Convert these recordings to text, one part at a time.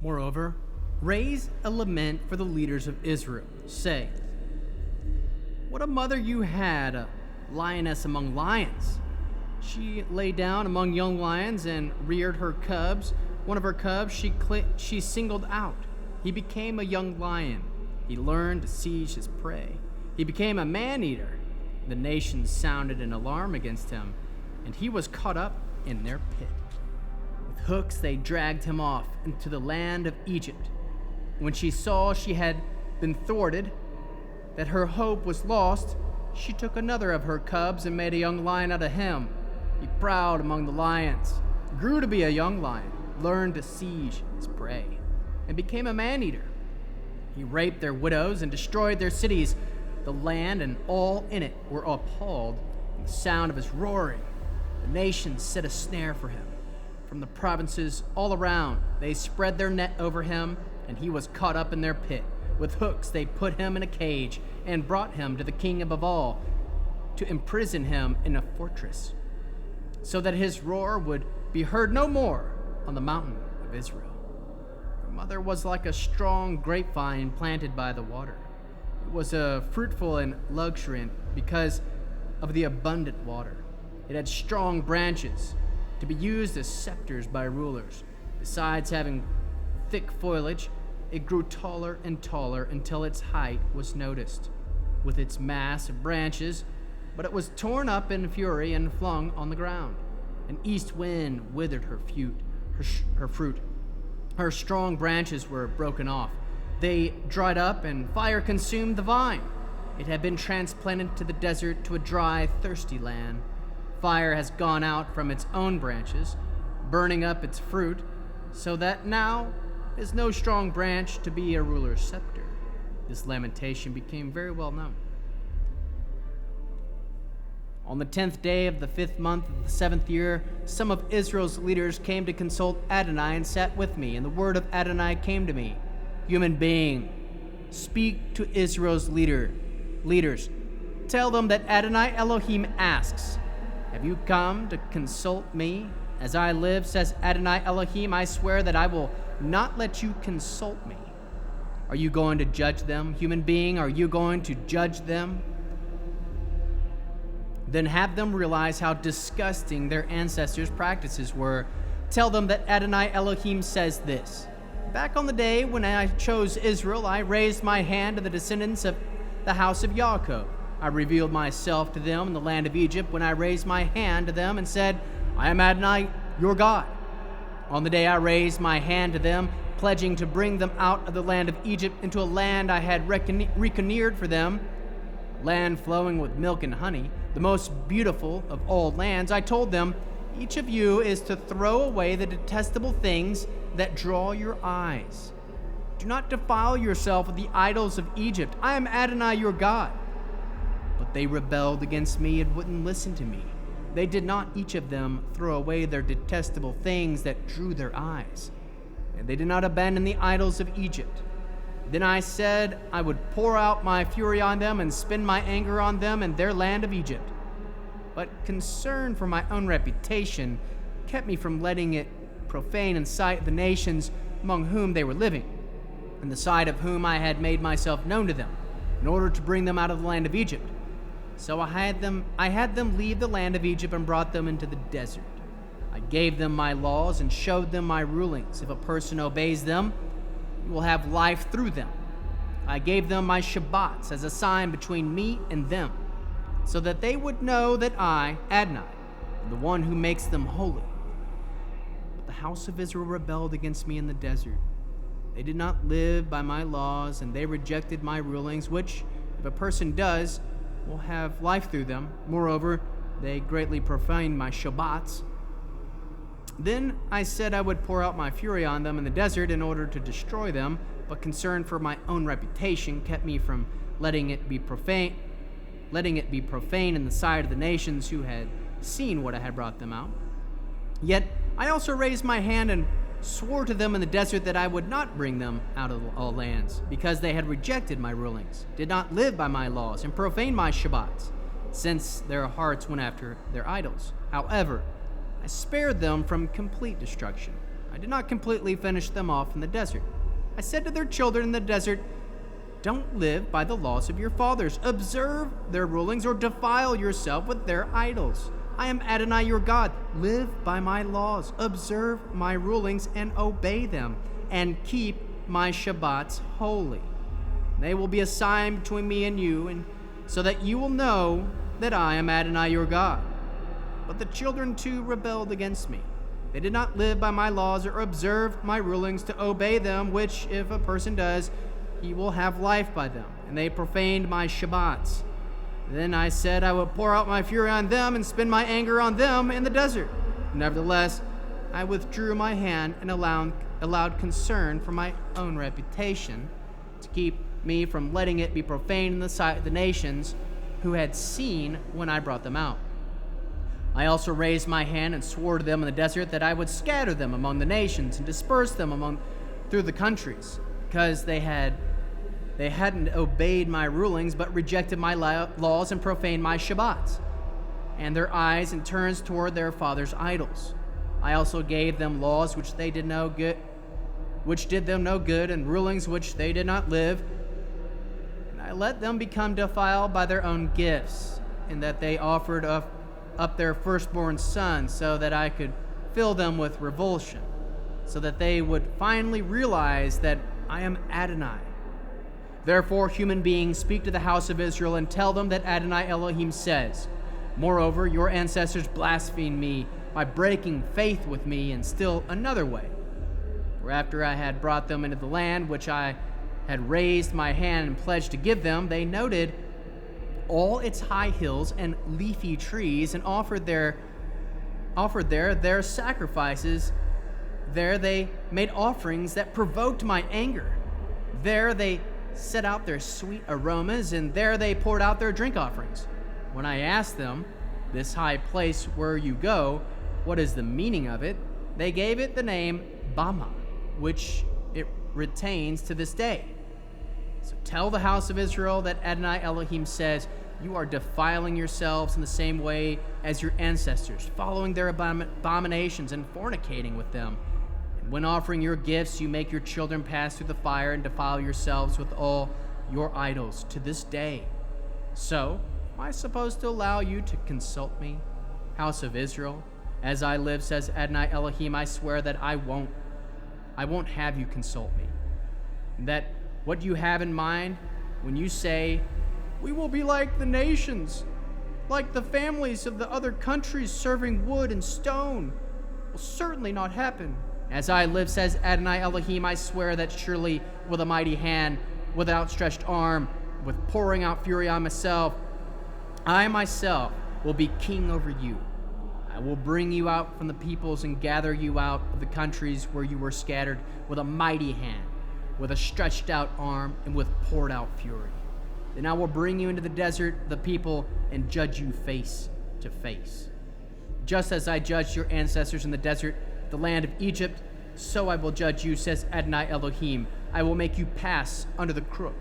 Moreover, raise a lament for the leaders of Israel. Say, what a mother you had, a lioness among lions. She lay down among young lions and reared her cubs. One of her cubs she singled out. He became a young lion. He learned to seize his prey. He became a man-eater. The nations sounded an alarm against him, and he was caught up in their pit. With hooks they dragged him off into the land of Egypt. When she saw she had been thwarted, that her hope was lost, she took another of her cubs and made a young lion out of him. He prowled among the lions, grew to be a young lion, learned to seize his prey, and became a man-eater. He raped their widows and destroyed their cities. The land and all in it were appalled at the sound of his roaring. The nations set a snare for him. From the provinces all around, they spread their net over him, and he was caught up in their pit. With hooks they put him in a cage and brought him to the king above all, to imprison him in a fortress, so that his roar would be heard no more on the mountain of Israel. Her mother was like a strong grapevine planted by the water. It was fruitful and luxuriant because of the abundant water. It had strong branches to be used as scepters by rulers. Besides having thick foliage, it grew taller and taller until its height was noticed, with its mass of branches, but it was torn up in fury and flung on the ground. An east wind withered her fruit. Her strong branches were broken off. They dried up, and fire consumed the vine. It had been transplanted to the desert, to a dry, thirsty land. Fire has gone out from its own branches, burning up its fruit, so that now is no strong branch to be a ruler's scepter. This lamentation became very well known. On the 10th day of the 5th month of the 7th year, some of Israel's leaders came to consult Adonai and sat with me, and the word of Adonai came to me. Human being, speak to Israel's leaders. Tell them that Adonai Elohim asks, have you come to consult me? As I live, says Adonai Elohim, I swear that I will not let you consult me. Are you going to judge them, human being? Are you going to judge them? Then have them realize how disgusting their ancestors' practices were. Tell them that Adonai Elohim says this. Back on the day when I chose Israel, I raised my hand to the descendants of the house of Yaakov. I revealed myself to them in the land of Egypt when I raised my hand to them and said, I am Adonai, your God. On the day I raised my hand to them, pledging to bring them out of the land of Egypt into a land I had reconnoitered for them, land flowing with milk and honey, the most beautiful of all lands, I told them, each of you is to throw away the detestable things that draw your eyes. Do not defile yourself with the idols of Egypt. I am Adonai, your God. But they rebelled against me and wouldn't listen to me. They did not each of them throw away their detestable things that drew their eyes, and they did not abandon the idols of Egypt. Then I said I would pour out my fury on them and spend my anger on them and their land of Egypt. But concern for my own reputation kept me from letting it profane in sight of the nations among whom they were living, in the sight of whom I had made myself known to them, in order to bring them out of the land of Egypt. So I had them leave the land of Egypt and brought them into the desert. I gave them my laws and showed them my rulings. If a person obeys them, he will have life through them. I gave them my Shabbats as a sign between me and them, so that they would know that I, Adonai, am the one who makes them holy. But the house of Israel rebelled against me in the desert. They did not live by my laws, and they rejected my rulings, which, if a person does, will have life through them. Moreover, they greatly profaned my Shabbats. Then I said I would pour out my fury on them in the desert in order to destroy them, but concern for my own reputation kept me from letting it be profane in the sight of the nations who had seen what I had brought them out. Yet I also raised my hand and swore to them in the desert that I would not bring them out of all lands, because they had rejected my rulings, did not live by my laws, and profaned my Shabbats, since their hearts went after their idols. However, I spared them from complete destruction. I I did not completely finish them off in the desert. I said to their children in the desert, don't live by the laws of your fathers. Observe their rulings or defile yourself with their idols. I am Adonai your God. Live by my laws. Observe my rulings and obey them, and keep my Shabbats holy. They will be a sign between me and you, and so that you will know that I am Adonai your God. But the children too rebelled against me. They did not live by my laws or observe my rulings to obey them, which if a person does, he will have life by them. And they profaned my Shabbats. Then I said I would pour out my fury on them and spend my anger on them in the desert. Nevertheless, I withdrew my hand and allowed concern for my own reputation to keep me from letting it be profaned in the sight of the nations who had seen when I brought them out. I also raised my hand and swore to them in the desert that I would scatter them among the nations and disperse them through the countries, because they hadn't obeyed my rulings but rejected my laws and profaned my Shabbats, and their eyes and turns toward their fathers' idols. I also gave them laws which did them no good, and rulings which they did not live. And I let them become defiled by their own gifts, in that they offered up their firstborn sons, so that I could fill them with revulsion, so that they would finally realize that I am Adonai. Therefore, human beings, speak to the house of Israel and tell them that Adonai Elohim says, moreover, your ancestors blasphemed me by breaking faith with me in still another way. For after I had brought them into the land which I had raised my hand and pledged to give them, they noted all its high hills and leafy trees and offered there their sacrifices. There they made offerings that provoked my anger. There they set out their sweet aromas, and there they poured out their drink offerings. When I asked them, this high place where you go, what is the meaning of it? They gave it the name Bama, which it retains to this day. So tell the house of Israel that Adonai Elohim says, you are defiling yourselves in the same way as your ancestors, following their abominations and fornicating with them. And when offering your gifts, you make your children pass through the fire and defile yourselves with all your idols to this day. So, am I supposed to allow you to consult me, house of Israel? As I live, says Adonai Elohim, I swear that I won't have you consult me. And that what you have in mind when you say, we will be like the nations, like the families of the other countries serving wood and stone, will certainly not happen. As I live, says Adonai Elohim, I swear that surely with a mighty hand, with an outstretched arm, with pouring out fury on myself, I myself will be king over you. I will bring you out from the peoples and gather you out of the countries where you were scattered with a mighty hand, with a stretched out arm, and with poured out fury. Then I will bring you into the desert, the people, and judge you face to face. Just as I judged your ancestors in the desert, the land of Egypt, so I will judge you, says Adonai Elohim. I will make you pass under the crook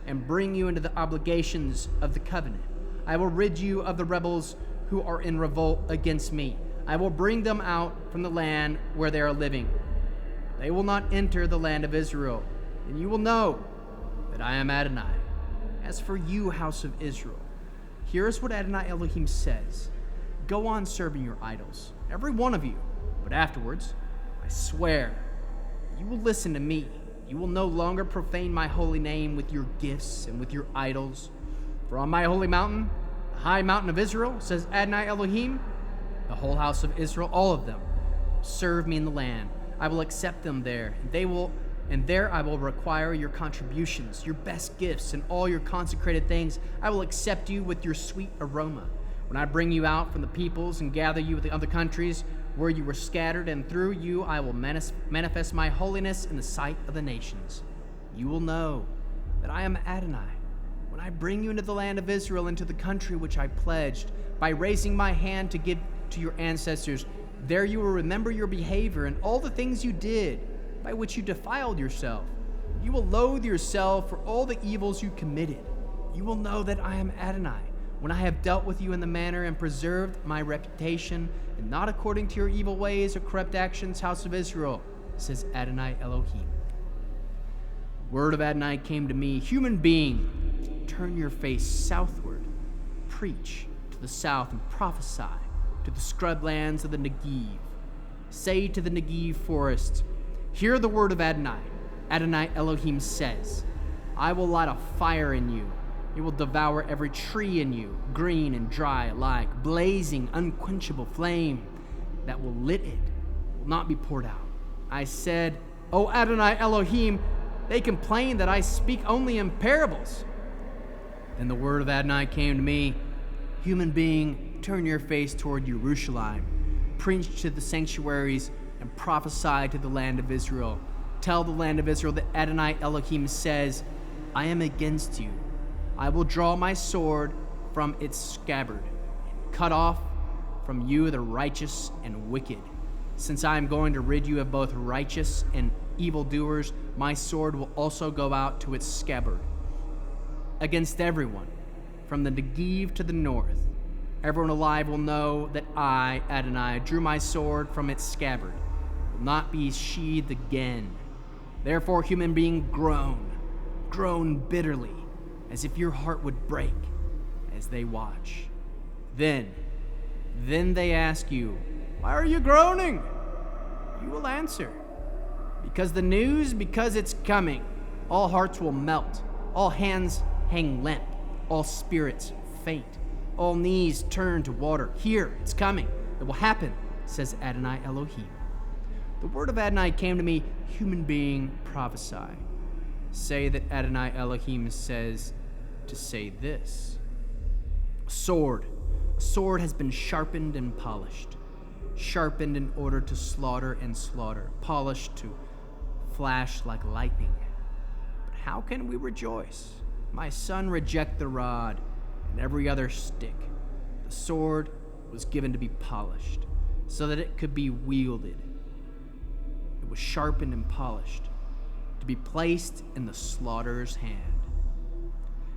and bring you into the obligations of the covenant. I will rid you of the rebels who are in revolt against me. I will bring them out from the land where they are living. They will not enter the land of Israel, and you will know that I am Adonai. As for you, house of Israel, here is what Adonai Elohim says. Go on serving your idols, every one of you, but afterwards, I swear, you will listen to me. You will no longer profane my holy name with your gifts and with your idols. For on my holy mountain, the high mountain of Israel, says Adonai Elohim, the whole house of Israel, all of them, serve me in the land. I will accept them there, and there I will require your contributions, your best gifts, and all your consecrated things. I will accept you with your sweet aroma. When I bring you out from the peoples and gather you with the other countries where you were scattered, and through you I will manifest my holiness in the sight of the nations. You will know that I am Adonai when I bring you into the land of Israel, into the country which I pledged by raising my hand to give to your ancestors. There you will remember your behavior and all the things you did, by which you defiled yourself. You will loathe yourself for all the evils you committed. You will know that I am Adonai, when I have dealt with you in the manner and preserved my reputation, and not according to your evil ways or corrupt actions, house of Israel. says Adonai Elohim. Word of Adonai came to me, human being, turn your face southward, preach to the south and prophesy to the scrublands of the Negev. Say to the Negev forest, hear the word of Adonai. Adonai Elohim says, I will light a fire in you. It will devour every tree in you, green and dry alike, blazing, unquenchable flame that will lit it, will not be poured out. I said, O Adonai Elohim, they complain that I speak only in parables. Then the word of Adonai came to me, human being, turn your face toward Jerusalem, preach to the sanctuaries, and prophesy to the land of Israel. Tell the land of Israel that Adonai Elohim says, I am against you. I will draw my sword from its scabbard, and cut off from you the righteous and wicked. Since I am going to rid you of both righteous and evildoers, my sword will also go out to its scabbard. Against everyone, from the Negev to the north, everyone alive will know that I, Adonai, drew my sword from its scabbard. It will not be sheathed again. Therefore, human being, groan bitterly, as if your heart would break as they watch. Then they ask you, why are you groaning? You will answer, because it's coming. All hearts will melt, all hands hang limp, all spirits faint, all knees turn to water. Here, it's coming. It will happen, says Adonai Elohim. The word of Adonai came to me, human being, prophesy. Say that Adonai Elohim says to say this. A sword has been sharpened and polished. Sharpened in order to slaughter and slaughter, polished to flash like lightning. But how can we rejoice? My son, reject the rod and every other stick. The sword was given to be polished, so that it could be wielded. It was sharpened and polished, to be placed in the slaughterer's hand.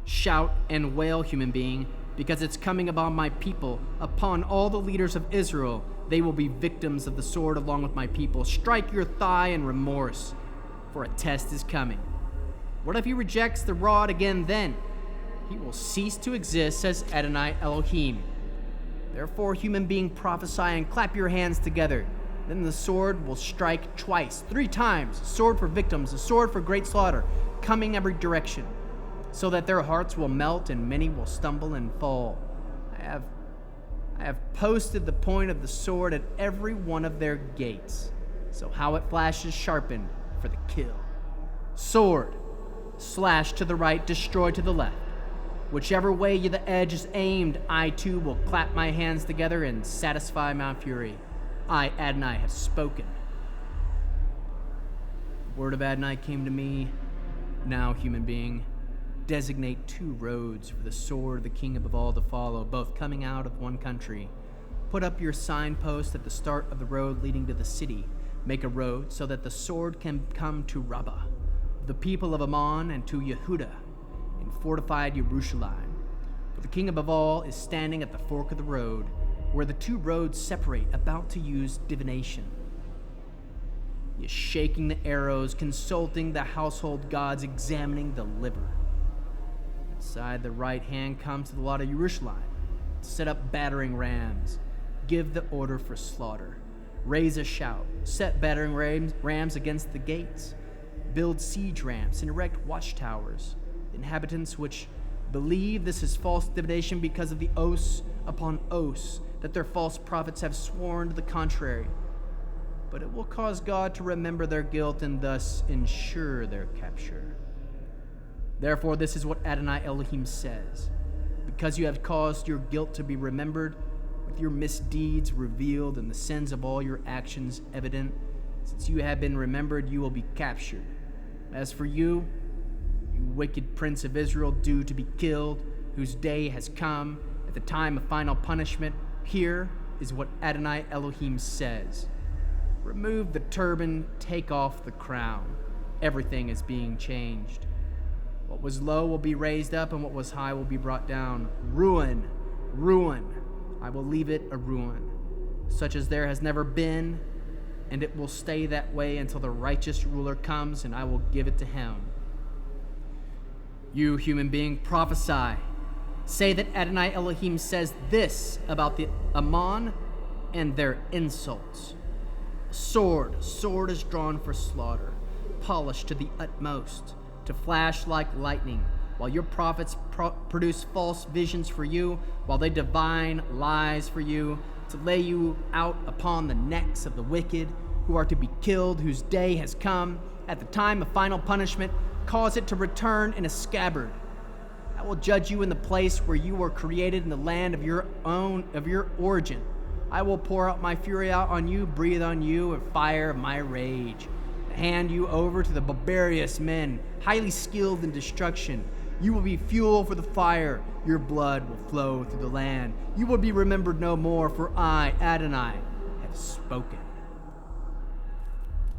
Shout and wail, human being, because it's coming upon my people, upon all the leaders of Israel. They will be victims of the sword along with my people. Strike your thigh in remorse, for a test is coming. What if he rejects the rod again then? He will cease to exist, says Adonai Elohim. Therefore, human being, prophesy and clap your hands together. Then the sword will strike twice, 3 times, a sword for victims, a sword for great slaughter, coming every direction, so that their hearts will melt and many will stumble and fall. I have posted the point of the sword at every one of their gates, so how it flashes sharpened for the kill. Sword, slash to the right, destroy to the left. Whichever way the edge is aimed, I too will clap my hands together and satisfy my fury. I, Adonai, have spoken. The word of Adonai came to me. Now, human being, designate 2 roads for the sword of the king above all to follow, both coming out of one country. Put up your signpost at the start of the road leading to the city. Make a road so that the sword can come to Rabbah, the people of Ammon, and to Yehuda, in fortified Jerusalem. For the king above all is standing at the fork of the road, where the 2 roads separate, about to use divination. He is shaking the arrows, consulting the household gods, examining the liver. Inside the right hand comes to the lot of Jerusalem. Set up battering rams. Give the order for slaughter. Raise a shout. Set battering rams against the gates. Build siege ramps and erect watchtowers. The inhabitants which believe this is false divination because of the oaths upon oaths that their false prophets have sworn to the contrary. But it will cause God to remember their guilt and thus ensure their capture. Therefore, this is what Adonai Elohim says. Because you have caused your guilt to be remembered, with your misdeeds revealed and the sins of all your actions evident, since you have been remembered, you will be captured. As for you, you wicked prince of Israel, due to be killed, whose day has come, at the time of final punishment, here is what Adonai Elohim says. Remove the turban, take off the crown. Everything is being changed. What was low will be raised up, and what was high will be brought down. Ruin, ruin. I will leave it a ruin, such as there has never been, and it will stay that way until the righteous ruler comes, and I will give it to him. You, human being, prophesy. Say that Adonai Elohim says this about the Ammon and their insults. Sword is drawn for slaughter, polished to the utmost, to flash like lightning, while your prophets produce false visions for you, while they divine lies for you, to lay you out upon the necks of the wicked, who are to be killed, whose day has come. At the time of final punishment, cause it to return in a scabbard. I will judge you in the place where you were created, in the land of your origin. I will pour out my fury out on you, breathe on you a fire of my rage, hand you over to the barbarous men, highly skilled in destruction. You will be fuel for the fire. Your blood will flow through the land. You will be remembered no more, for I, Adonai, have spoken.